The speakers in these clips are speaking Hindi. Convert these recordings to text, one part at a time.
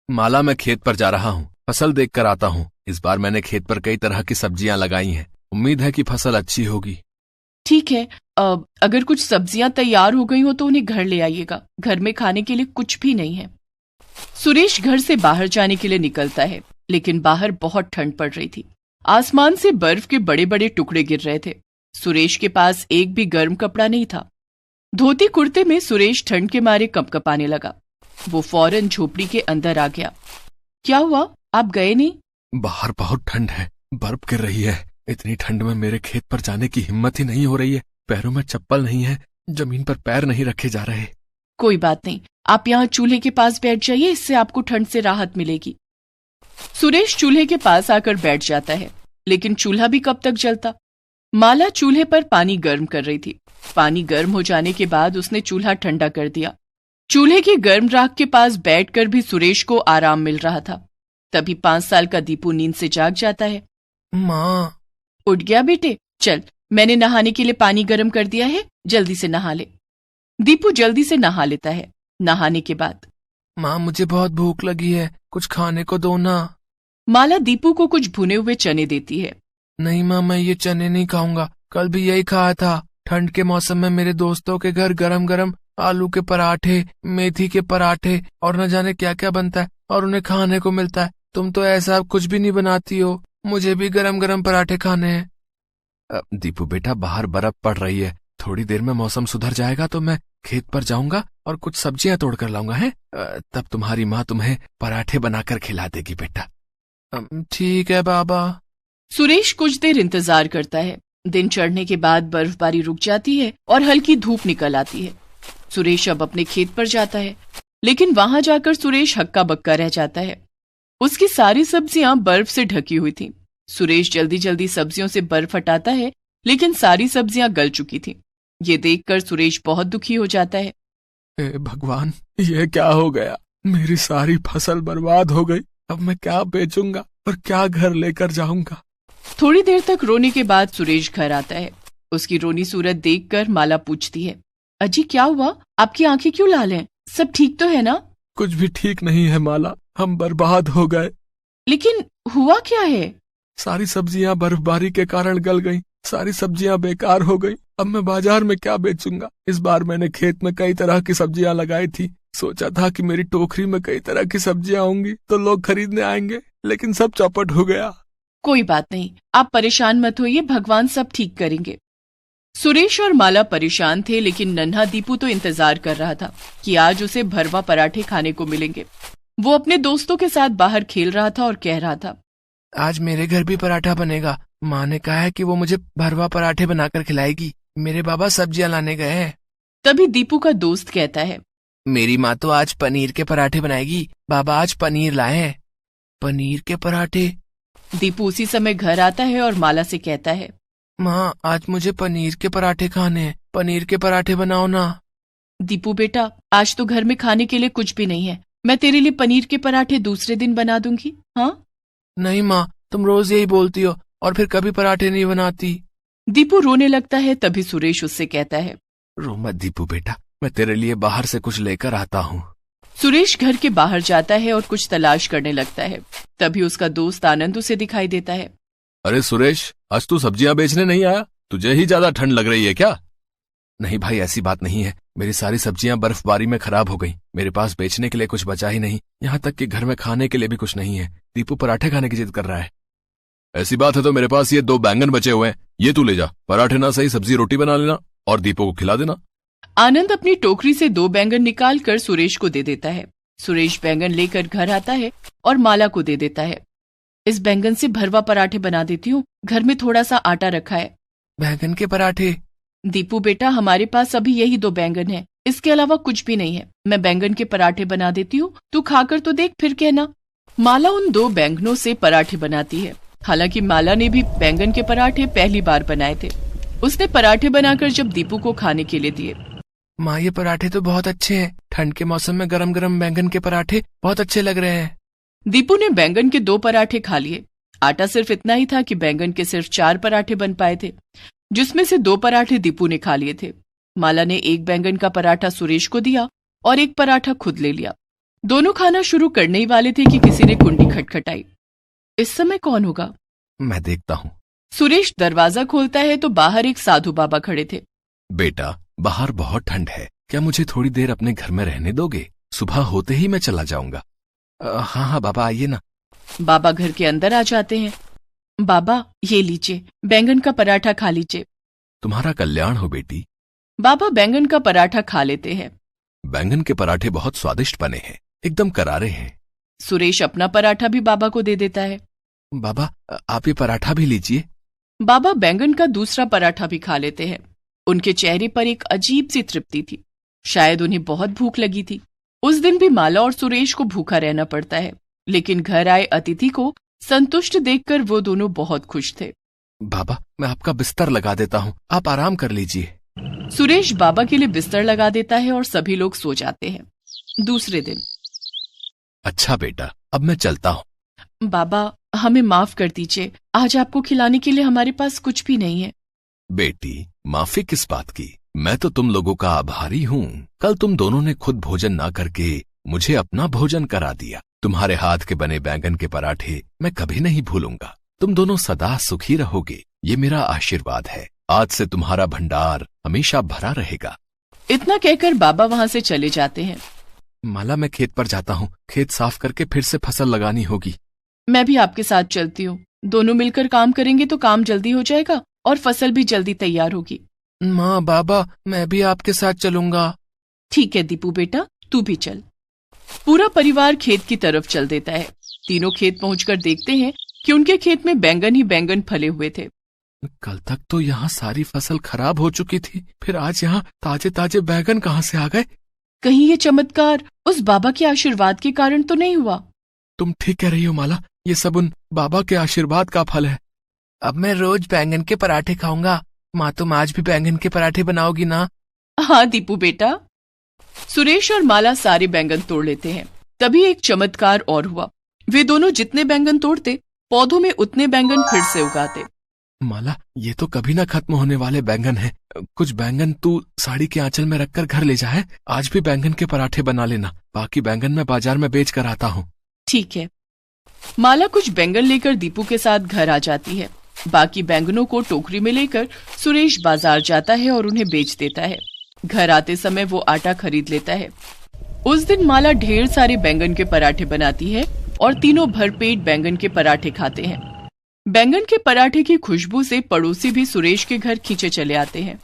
माला, मैं खेत पर जा रहा हूँ, फसल देख कर आता हूँ। इस बार मैंने खेत पर कई तरह की सब्जियां लगाई हैं। उम्मीद है कि फसल अच्छी होगी। ठीक है, अगर कुछ सब्जियां तैयार हो गई हो तो उन्हें घर ले आइएगा। घर में खाने के लिए कुछ भी नहीं है। सुरेश घर से बाहर जाने के लिए निकलता है, लेकिन बाहर बहुत ठंड पड़ रही थी। आसमान से बर्फ के बड़े बड़े टुकड़े गिर रहे थे। सुरेश के पास एक भी गर्म कपड़ा नहीं था। धोती कुर्ते में सुरेश ठंड के मारे कंपकपाने लगा। वो फौरन झोपड़ी के अंदर आ गया। क्या हुआ, आप गए नहीं? बाहर बहुत ठंड है, बर्फ गिर रही है। इतनी ठंड में मेरे खेत पर जाने की हिम्मत ही नहीं हो रही है। पैरों में चप्पल नहीं है, जमीन पर पैर नहीं रखे जा रहे। कोई बात नहीं, आप यहाँ चूल्हे के पास बैठ जाइए, इससे आपको ठंड से राहत मिलेगी। सुरेश चूल्हे के पास आकर बैठ जाता है, लेकिन चूल्हा भी कब तक जलता। माला चूल्हे पर पानी गर्म कर रही थी। पानी गर्म हो जाने के बाद उसने चूल्हा ठंडा कर दिया। चूल्हे की गर्म राख के पास बैठकर भी सुरेश को आराम मिल रहा था। तभी 5 साल का दीपू नींद से जाग जाता है। माँ। उठ गया बेटे? चल, मैंने नहाने के लिए पानी गर्म कर दिया है, जल्दी से नहा ले। दीपू जल्दी से नहा लेता है। नहाने के बाद, माँ, मुझे बहुत भूख लगी है, कुछ खाने को दो ना। माला दीपू को कुछ भुने हुए चने देती है। नहीं माँ, मैं ये चने नहीं खाऊंगा, कल भी यही खाया था। ठंड के मौसम में मेरे दोस्तों के घर गरम गरम आलू के पराठे, मेथी के पराठे और न जाने क्या क्या बनता है और उन्हें खाने को मिलता है। तुम तो ऐसा कुछ भी नहीं बनाती हो। मुझे भी गरम गरम पराठे खाने हैं। दीपू बेटा, बाहर बर्फ पड़ रही है, थोड़ी देर में मौसम सुधर जाएगा तो मैं खेत पर जाऊंगा और कुछ सब्जियां तोड़ कर लाऊंगा है। तब तुम्हारी माँ तुम्हें पराठे बनाकर खिला देगी बेटा। ठीक है बाबा। सुरेश कुछ देर इंतजार करता है। दिन चढ़ने के बाद बर्फबारी रुक जाती है और हल्की धूप निकल आती है। सुरेश अब अपने खेत पर जाता है, लेकिन वहां जाकर सुरेश हक्का बक्का रह जाता है। उसकी सारी सब्जियां बर्फ से ढकी हुई थीं। सुरेश जल्दी जल्दी सब्जियों से बर्फ हटाता है, लेकिन सारी सब्जियां गल चुकी थीं। ये देखकर सुरेश बहुत दुखी हो जाता है। हे भगवान, ये क्या हो गया? मेरी सारी फसल बर्बाद हो गई। अब मैं क्या बेचूंगा और क्या घर लेकर जाऊंगा? थोड़ी देर तक रोने के बाद सुरेश घर आता है। उसकी रोनी सूरत देखकर माला पूछती है, अजी क्या हुआ? आपकी आंखें क्यों लाल हैं? सब ठीक तो है ना? कुछ भी ठीक नहीं है माला, हम बर्बाद हो गए। लेकिन हुआ क्या है? सारी सब्जियां बर्फबारी के कारण गल गईं, सारी सब्जियां बेकार हो गईं। अब मैं बाजार में क्या बेचूंगा? इस बार मैंने खेत में कई तरह की सब्जियां लगाई थी। सोचा था कि मेरी टोकरी में कई तरह की सब्जियां होंगी तो लोग खरीदने आएंगे, लेकिन सब चौपट हो गया। कोई बात नहीं, आप परेशान मत होइए, भगवान सब ठीक करेंगे। सुरेश और माला परेशान थे, लेकिन नन्हा दीपू तो इंतजार कर रहा था कि आज उसे भरवा पराठे खाने को मिलेंगे। वो अपने दोस्तों के साथ बाहर खेल रहा था और कह रहा था, आज मेरे घर भी पराठा बनेगा। माँ ने कहा है कि वो मुझे भरवा पराठे बनाकर खिलाएगी। मेरे बाबा सब्जियां लाने गए हैं। तभी दीपू का दोस्त कहता है, मेरी माँ तो आज पनीर के पराठे बनाएगी। बाबा आज पनीर लाए हैं। पनीर के पराठे? दीपू उसी समय घर आता है और माला से कहता है, माँ, आज मुझे पनीर के पराठे खाने हैं, पनीर के पराठे बनाओ ना। दीपू बेटा, आज तो घर में खाने के लिए कुछ भी नहीं है। मैं तेरे लिए पनीर के पराठे दूसरे दिन बना दूंगी। हाँ? नहीं माँ, तुम रोज यही बोलती हो और फिर कभी पराठे नहीं बनाती। दीपू रोने लगता है। तभी सुरेश उससे कहता है, रो मत दीपू बेटा, मैं तेरे लिए बाहर से कुछ लेकर आता हूँ। सुरेश घर के बाहर जाता है और कुछ तलाश करने लगता है। तभी उसका दोस्त आनंद उसे दिखाई देता है। अरे सुरेश, आज तू सब्जियां बेचने नहीं आया? तुझे ही ज्यादा ठंड लग रही है क्या? नहीं भाई, ऐसी बात नहीं है। मेरी सारी सब्जियां बर्फबारी में खराब हो गई। मेरे पास बेचने के लिए कुछ बचा ही नहीं, यहाँ तक कि घर में खाने के लिए भी कुछ नहीं है। दीपू पराठे खाने की जिद कर रहा है। ऐसी बात है तो मेरे पास ये 2 बैंगन बचे हुए हैं, ये तू ले जा। पराठे ना सही सब्जी रोटी बना लेना और दीपू को खिला देना। आनंद अपनी टोकरी से 2 बैंगन निकालकर सुरेश को दे देता है। सुरेश बैंगन लेकर घर आता है और माला को दे देता है। इस बैंगन से भरवा पराठे बना देती हूँ, घर में थोड़ा सा आटा रखा है। बैंगन के पराठे? दीपू बेटा, हमारे पास अभी यही 2 बैंगन है, इसके अलावा कुछ भी नहीं है। मैं बैंगन के पराठे बना देती हूँ, तू खाकर तो देख, फिर कहना। माला उन 2 बैंगनों से पराठे बनाती है। हालांकि माला ने भी बैंगन के पराठे पहली बार बनाए थे। उसने पराठे बनाकर जब दीपू को खाने के लिए दिए। माँ, ये पराठे तो बहुत अच्छे हैं। ठंड के मौसम में गरम गरम बैंगन के पराठे बहुत अच्छे लग रहे हैं। दीपू ने बैंगन के 2 पराठे खा लिए। आटा सिर्फ इतना ही था कि बैंगन के सिर्फ 4 पराठे बन पाए थे, जिसमें से 2 पराठे दीपू ने खा लिए थे। माला ने एक बैंगन का पराठा सुरेश को दिया और एक पराठा खुद ले लिया। दोनों खाना शुरू करने ही वाले थे कि किसी ने कुंडी खटखटाई। इस समय कौन होगा? मैं देखता हूँ। सुरेश दरवाजा खोलता है तो बाहर एक साधु बाबा खड़े थे। बेटा, बाहर बहुत ठंड है, क्या मुझे थोड़ी देर अपने घर में रहने दोगे? सुबह होते ही मैं चला जाऊंगा। हाँ हाँ बाबा, आइए ना। बाबा घर के अंदर आ जाते हैं। बाबा, ये लीजिए, बैंगन का पराठा खा लीजिए। तुम्हारा कल्याण हो बेटी। बाबा बैंगन का पराठा खा लेते हैं। बैंगन के पराठे बहुत स्वादिष्ट बने हैं, एकदम करारे हैं। सुरेश अपना पराठा भी बाबा को दे देता है। बाबा, आप ये पराठा भी लीजिए। बाबा बैंगन का दूसरा पराठा भी खा लेते हैं। उनके चेहरे पर एक अजीब सी तृप्ति थी, शायद उन्हें बहुत भूख लगी थी। उस दिन भी माला और सुरेश को भूखा रहना पड़ता है, लेकिन घर आए अतिथि को संतुष्ट देखकर वो दोनों बहुत खुश थे। बाबा, मैं आपका बिस्तर लगा देता हूँ, आप आराम कर लीजिए। सुरेश बाबा के लिए बिस्तर लगा देता है और सभी लोग सो जाते हैं। दूसरे दिन। अच्छा बेटा, अब मैं चलता हूँ। बाबा, हमें माफ कर दीजिए, आज आपको खिलाने के लिए हमारे पास कुछ भी नहीं है। बेटी, माफी किस बात की? मैं तो तुम लोगों का आभारी हूँ। कल तुम दोनों ने खुद भोजन ना करके मुझे अपना भोजन करा दिया। तुम्हारे हाथ के बने बैंगन के पराठे मैं कभी नहीं भूलूंगा। तुम दोनों सदा सुखी रहोगे, ये मेरा आशीर्वाद है। आज से तुम्हारा भंडार हमेशा भरा रहेगा। इतना कहकर बाबा वहाँ से चले जाते हैं। माला, मैं खेत पर जाता हूँ, खेत साफ करके फिर से फसल लगानी होगी। मैं भी आपके साथ चलती हूँ, दोनों मिलकर काम करेंगे तो काम जल्दी हो जाएगा और फसल भी जल्दी तैयार होगी। माँ, बाबा, मैं भी आपके साथ चलूंगा। ठीक है दीपू बेटा, तू भी चल। पूरा परिवार खेत की तरफ चल देता है। तीनों खेत पहुंचकर देखते हैं कि उनके खेत में बैंगन ही बैंगन फले हुए थे। कल तक तो यहाँ सारी फसल खराब हो चुकी थी, फिर आज यहाँ ताजे ताजे बैंगन कहाँ से आ गए? कहीं ये चमत्कार उस बाबा के आशीर्वाद के कारण तो नहीं हुआ? तुम ठीक कह रही हो माला, ये सब उन बाबा के आशीर्वाद का फल है। अब मैं रोज बैंगन के पराठे खाऊंगा। माँ, तुम आज भी बैंगन के पराठे बनाओगी ना? हाँ दीपू बेटा। सुरेश और माला सारे बैंगन तोड़ लेते हैं। तभी एक चमत्कार और हुआ। वे दोनों जितने बैंगन तोड़ते, पौधों में उतने बैंगन फिर से उगाते। माला, ये तो कभी ना खत्म होने वाले बैंगन हैं। कुछ बैंगन तू साड़ी के आंचल में रखकर घर ले जा है। आज भी बैंगन के पराठे बना लेना, बाकी बैंगन मैं बाजार में बेच कर आता हूँ। ठीक है। माला कुछ बैंगन लेकर दीपू के साथ घर आ जाती है। बाकी बैंगनों को टोकरी में लेकर सुरेश बाजार जाता है और उन्हें बेच देता है। घर आते समय वो आटा खरीद लेता है। उस दिन माला ढेर सारे बैंगन के पराठे बनाती है और तीनों भरपेट बैंगन के पराठे खाते हैं। बैंगन के पराठे की खुशबू से पड़ोसी भी सुरेश के घर खींचे चले आते हैं।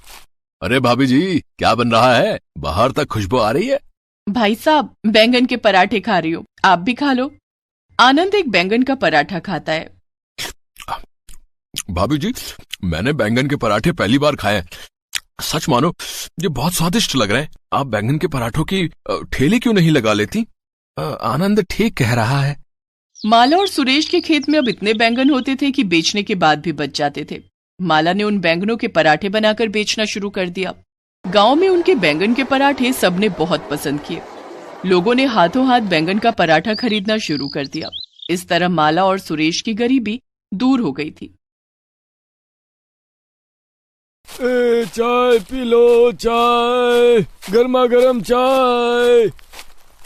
अरे भाभी जी, क्या बन रहा है? बाहर तक खुशबू आ रही है। भाई साहब, बैंगन के पराठे खा रही हो, आप भी खा लो। आनंद एक बैंगन का पराठा खाता है। भाभी जी, मैंने बैंगन के पराठे पहली बार खाए। सच मानो, ये बहुत स्वादिष्ट लग रहे हैं। आप बैंगन के पराठों की ठेली क्यों नहीं लगा लेती? आनंद ठीक कह रहा है। माला और सुरेश के खेत में अब इतने बैंगन होते थे कि बेचने के बाद भी बच जाते थे। माला ने उन बैंगनों के पराठे बनाकर बेचना शुरू कर दिया। गांव में उनके बैंगन के पराठे सबने बहुत पसंद किए। लोगों ने हाथों हाथ बैंगन का पराठा खरीदना शुरू कर दिया। इस तरह माला और सुरेश की गरीबी दूर हो गई थी। चाय पी लो, चाय, गर्मा गर्म चाय।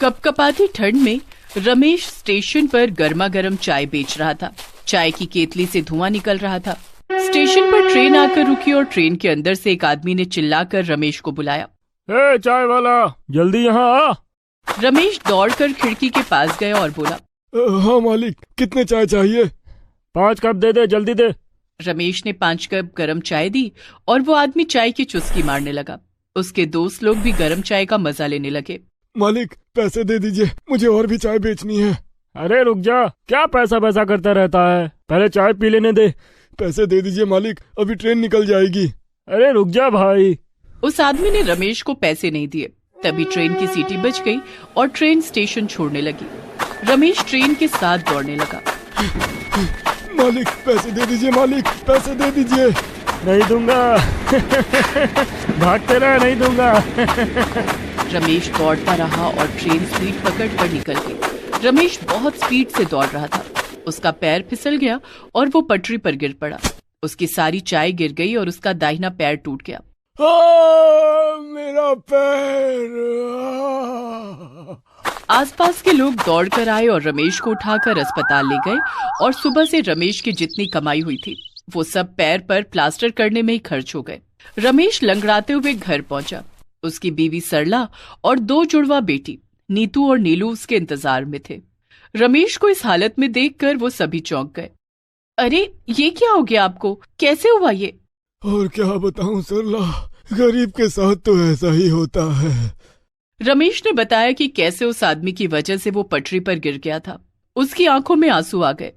कपकपाती ठंड में रमेश स्टेशन पर गर्मा गर्म चाय बेच रहा था। चाय की केतली से धुआं निकल रहा था। स्टेशन पर ट्रेन आकर रुकी और ट्रेन के अंदर से एक आदमी ने चिल्लाकर रमेश को बुलाया। चाय वाला, जल्दी यहाँ आ। रमेश दौड़कर खिड़की के पास गया और बोला, हाँ मालिक, कितने चाय चाहिए? 5 कप दे दे, जल्दी दे। रमेश ने 5 कप गरम चाय दी और वो आदमी चाय की चुस्की मारने लगा। उसके दोस्त लोग भी गरम चाय का मजा लेने लगे। मालिक, पैसे दे दीजिए, मुझे और भी चाय बेचनी है। अरे रुक जा, क्या पैसा पैसा करता रहता है, पहले चाय पी लेने दे। पैसे दे दीजिए मालिक, अभी ट्रेन निकल जाएगी। अरे रुक जा भाई। उस आदमी ने रमेश को पैसे नहीं दिए। तभी ट्रेन की सीटी बज गई और ट्रेन स्टेशन छोड़ने लगी। रमेश ट्रेन के साथ दौड़ने लगा। मालिक, पैसे दे दीजिए मालिक, पैसे दे दीजिए। नहीं दूंगा। भागते रहे, नहीं दूंगा। रमेश दौड़ता रहा और ट्रेन स्पीड पकड़ कर निकल गई। रमेश बहुत स्पीड से दौड़ रहा था। उसका पैर फिसल गया और वो पटरी पर गिर पड़ा। उसकी सारी चाय गिर गई और उसका दाहिना पैर टूट गया। मेरा पैर। आसपास के लोग दौड़कर आए और रमेश को उठाकर अस्पताल ले गए और सुबह से रमेश की जितनी कमाई हुई थी वो सब पैर पर प्लास्टर करने में ही खर्च हो गए। रमेश लंगड़ाते हुए घर पहुंचा। उसकी बीवी सरला और 2 जुड़वा बेटी नीतू और नीलू उसके इंतजार में थे। रमेश को इस हालत में देखकर वो सभी चौंक गए। अरे ये क्या हो गया आपको, कैसे हुआ ये? और क्या बताऊं सरला, गरीब के साथ तो ऐसा ही होता है। रमेश ने बताया कि कैसे उस आदमी की वजह से वो पटरी पर गिर गया था। उसकी आंखों में आंसू आ गए।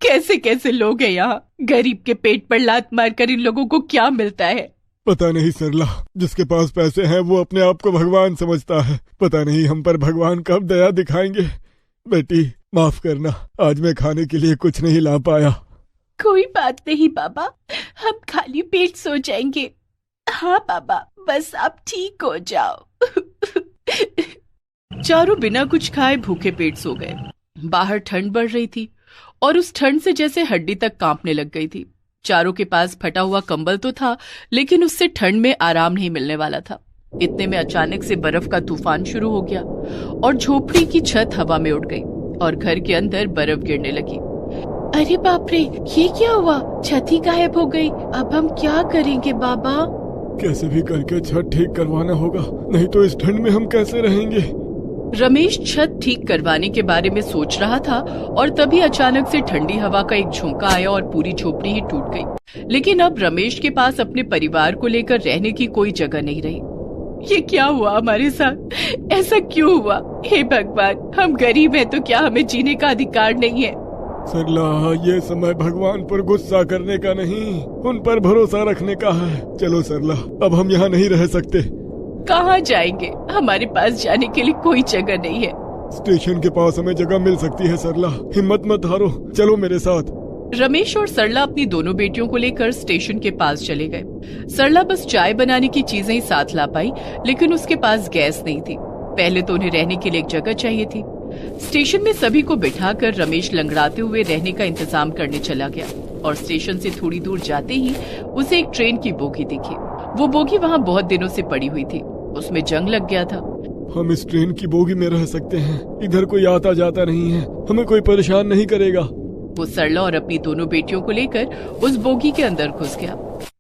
कैसे कैसे लोग हैं यहाँ, गरीब के पेट पर लात मारकर इन लोगों को क्या मिलता है? पता नहीं सरला, जिसके पास पैसे हैं वो अपने आप को भगवान समझता है। पता नहीं हम पर भगवान कब दया दिखाएंगे। बेटी माफ करना, आज मैं खाने के लिए कुछ नहीं ला पाया। कोई बात नहीं बाबा, हम खाली पेट सो जाएंगे। हाँ बाबा, बस आप ठीक हो जाओ। चारों बिना कुछ खाए भूखे पेट सो गए। बाहर ठंड बढ़ रही थी और उस ठंड से जैसे हड्डी तक कांपने लग गई थी। चारों के पास फटा हुआ कंबल तो था, लेकिन उससे ठंड में आराम नहीं मिलने वाला था। इतने में अचानक से बर्फ का तूफान शुरू हो गया और झोपड़ी की छत हवा में उड़ गई और घर के अंदर बर्फ गिरने लगी। अरे बाप रे, ये क्या हुआ? छत ही गायब हो गई। अब हम क्या करेंगे बाबा? कैसे भी करके छत ठीक करवाना होगा, नहीं तो इस ठंड में हम कैसे रहेंगे। रमेश छत ठीक करवाने के बारे में सोच रहा था और तभी अचानक से ठंडी हवा का एक झोंका आया और पूरी झोपड़ी ही टूट गई। लेकिन अब रमेश के पास अपने परिवार को लेकर रहने की कोई जगह नहीं रही। ये क्या हुआ हमारे साथ? ऐसा क्यों हुआ? हे भगवान, हम गरीब हैं तो क्या हमें जीने का अधिकार नहीं है? सरला, ये समय भगवान पर गुस्सा करने का नहीं, उन पर भरोसा रखने का है। चलो सरला, अब हम यहाँ नहीं रह सकते। कहाँ जाएंगे? हमारे पास जाने के लिए कोई जगह नहीं है। स्टेशन के पास हमें जगह मिल सकती है सरला, हिम्मत मत हारो, चलो मेरे साथ। रमेश और सरला अपनी दोनों बेटियों को लेकर स्टेशन के पास चले गए। सरला बस चाय बनाने की चीजें ही साथ ला पाई, लेकिन उसके पास गैस नहीं थी। पहले तो उन्हें रहने के लिए एक जगह चाहिए थी। स्टेशन में सभी को बिठाकर रमेश लंगड़ाते हुए रहने का इंतजाम करने चला गया और स्टेशन से थोड़ी दूर जाते ही उसे एक ट्रेन की बोगी दिखी। वो बोगी वहाँ बहुत दिनों से पड़ी हुई थी, उसमें जंग लग गया था। हम इस ट्रेन की बोगी में रह सकते हैं, इधर कोई आता जाता नहीं है, हमें कोई परेशान नहीं करेगा। वो सरला और अपनी दोनों बेटियों को लेकर उस बोगी के अंदर घुस गया।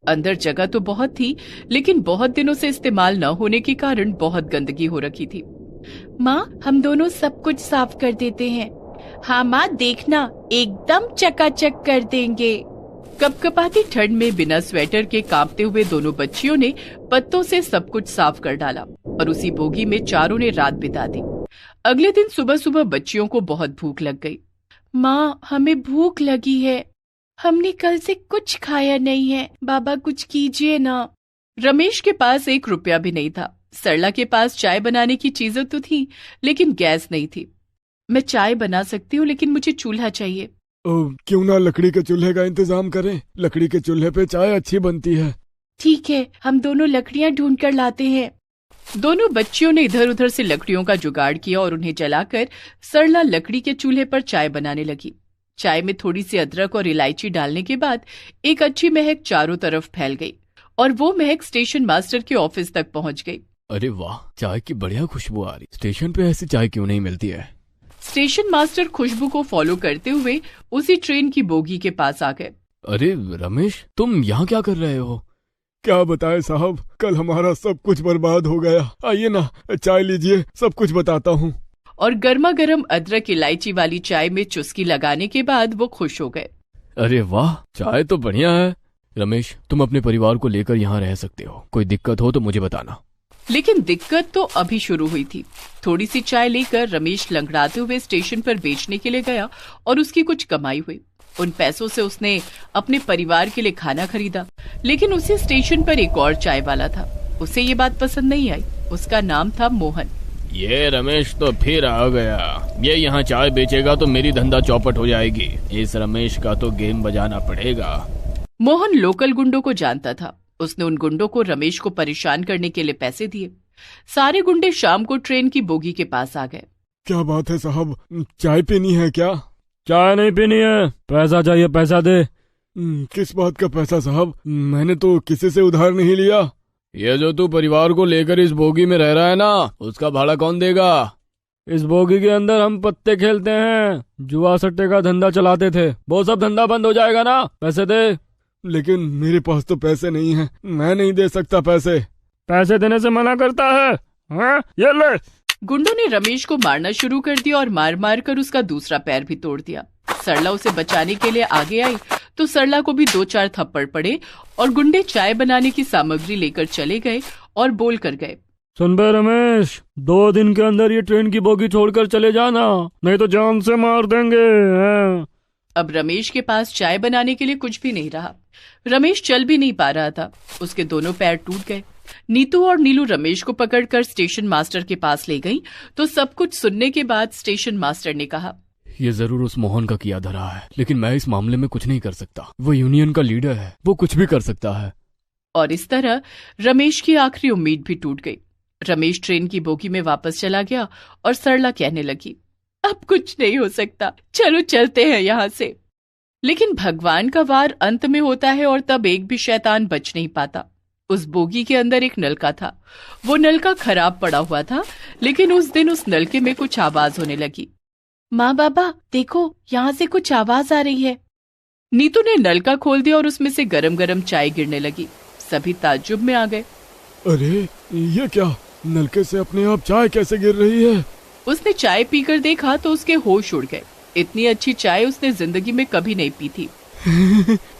अंदर जगह तो बहुत थी, लेकिन बहुत दिनों से इस्तेमाल न होने के कारण बहुत गंदगी हो रखी थी। माँ, हम दोनों सब कुछ साफ कर देते हैं। हाँ माँ, देखना, एकदम चकाचक कर देंगे। कपकपाती ठंड में बिना स्वेटर के कांपते हुए दोनों बच्चियों ने पत्तों से सब कुछ साफ कर डाला और उसी बोगी में चारों ने रात बिता दी। अगले दिन सुबह सुबह बच्चियों को बहुत भूख लग गई। माँ, हमें भूख लगी है, हमने कल से कुछ खाया नहीं है, बाबा कुछ कीजिए ना। रमेश के पास 1 रुपया भी नहीं था। सरला के पास चाय बनाने की चीजें तो थी, लेकिन गैस नहीं थी। मैं चाय बना सकती हूँ, लेकिन मुझे चूल्हा चाहिए। क्यों ना लकड़ी के चूल्हे का इंतजाम करें, लकड़ी के चूल्हे पे चाय अच्छी बनती है। ठीक है, हम दोनों लकड़ियाँ ढूंढ कर लाते हैं। दोनों बच्चियों ने इधर उधर से लकड़ियों का जुगाड़ किया और उन्हें जलाकर सरला लकड़ी के चूल्हे पर चाय बनाने लगी। चाय में थोड़ी सी अदरक और इलायची डालने के बाद एक अच्छी महक चारों तरफ फैल गई और वो महक स्टेशन मास्टर के ऑफिस तक पहुंच गई। अरे वाह, चाय की बढ़िया खुशबू आ रही। स्टेशन पे ऐसी चाय क्यों नहीं मिलती है? स्टेशन मास्टर खुशबू को फॉलो करते हुए उसी ट्रेन की बोगी के पास आ गए। अरे रमेश, तुम यहाँ क्या कर रहे हो? क्या बताए साहब, कल हमारा सब कुछ बर्बाद हो गया। आइए ना, चाय लीजिए, सब कुछ बताता हूँ। और गर्मा गर्म अदरक इलायची वाली चाय में चुस्की लगाने के बाद वो खुश हो गए। अरे वाह, चाय तो बढ़िया है। रमेश, तुम अपने परिवार को लेकर यहाँ रह सकते हो, कोई दिक्कत हो तो मुझे बताना। लेकिन दिक्कत तो अभी शुरू हुई थी। थोड़ी सी चाय लेकर रमेश लंगड़ाते हुए स्टेशन पर बेचने के लिए गया और उसकी कुछ कमाई हुई। उन पैसों से उसने अपने परिवार के लिए खाना खरीदा। लेकिन उसी स्टेशन पर एक और चाय वाला था। उसे ये बात पसंद नहीं आई। उसका नाम था मोहन। ये रमेश तो फिर आ गया। ये यहाँ चाय बेचेगा तो मेरी धंधा चौपट हो जाएगी। इस रमेश का तो गेम बजाना पड़ेगा। मोहन लोकल गुंडों को जानता था। उसने उन गुंडों को रमेश को परेशान करने के लिए पैसे दिए। सारे गुंडे शाम को ट्रेन की बोगी के पास आ गए। क्या बात है साहब, चाय पीनी है क्या? चाय नहीं पीनी है, पैसा चाहिए, पैसा दे। किस बात का पैसा साहब? मैंने तो किसी से उधार नहीं लिया। ये जो तू परिवार को लेकर इस बोगी में रह रहा है ना, उसका भाड़ा कौन देगा? इस बोगी के अंदर हम पत्ते खेलते हैं, जुआ सट्टे का धंधा चलाते थे, वो सब धंधा बंद हो जाएगा ना? पैसे दे। लेकिन मेरे पास तो पैसे नहीं हैं, मैं नहीं दे सकता पैसे। पैसे देने से मना करता है? हाँ, ये ले। गुंडों ने रमेश को मारना शुरू कर दिया और मार मार कर उसका दूसरा पैर भी तोड़ दिया। सरला उसे बचाने के लिए आगे आई तो सरला को भी 2-4 थप्पड़ पड़े और गुंडे चाय बनाने की सामग्री लेकर चले गए और बोल कर गए, सुन बे रमेश, 2 दिन के अंदर ये ट्रेन की बोगी छोड़कर चले जाना, नहीं तो जान से मार देंगे। अब रमेश के पास चाय बनाने के लिए कुछ भी नहीं रहा। रमेश चल भी नहीं पा रहा था, उसके दोनों पैर टूट गए। नीतू और नीलू रमेश को पकड़कर स्टेशन मास्टर के पास ले गई तो सब कुछ सुनने के बाद स्टेशन मास्टर ने कहा, ये जरूर उस मोहन का किया धरा है, लेकिन मैं इस मामले में कुछ नहीं कर सकता। वो यूनियन का लीडर है, वो कुछ भी कर सकता है। और इस तरह रमेश की आखिरी उम्मीद भी टूट गई। रमेश ट्रेन की बोगी में वापस चला गया और सरला कहने लगी, अब कुछ नहीं हो सकता, चलो चलते हैं यहाँ से। लेकिन भगवान का वार अंत में होता है और तब एक भी शैतान बच नहीं पाता। उस बोगी के अंदर एक नलका था। वो नलका खराब पड़ा हुआ था, लेकिन उस दिन उस नलके में कुछ आवाज होने लगी। माँ बाबा देखो, यहाँ से कुछ आवाज आ रही है। नीतू ने नलका खोल दिया और उसमें से गरम गरम चाय गिरने लगी। सभी ताज्जुब में आ गए। अरे ये क्या, नलके से अपने आप चाय कैसे गिर रही है? उसने चाय पीकर देखा तो उसके होश उड़ गए। इतनी अच्छी चाय उसने जिंदगी में कभी नहीं पी थी।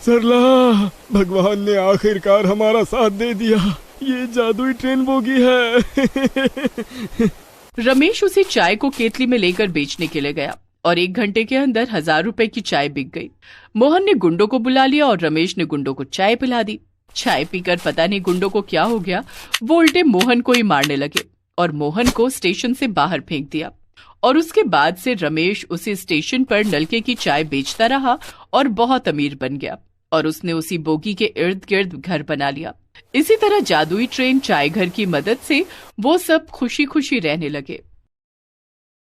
सरला, भगवान ने आखिरकार हमारा साथ दे दिया, ये जादुई ट्रेन बोगी है। रमेश उसी चाय को केतली में लेकर बेचने के लिए गया और 1 घंटे के अंदर 1000 रुपए की चाय बिक गई। मोहन ने गुंडों को बुला लिया और रमेश ने गुंडों को चाय पिला दी। चाय पीकर पता नहीं गुंडों को क्या हो गया, वो उल्टे मोहन को ही मारने लगे और मोहन को स्टेशन से बाहर फेंक दिया। और उसके बाद से रमेश उसी स्टेशन पर नलके की चाय बेचता रहा और बहुत अमीर बन गया और उसने उसी बोगी के इर्द गिर्द घर बना लिया। इसी तरह जादुई ट्रेन चाय घर की मदद से वो सब खुशी खुशी रहने लगे।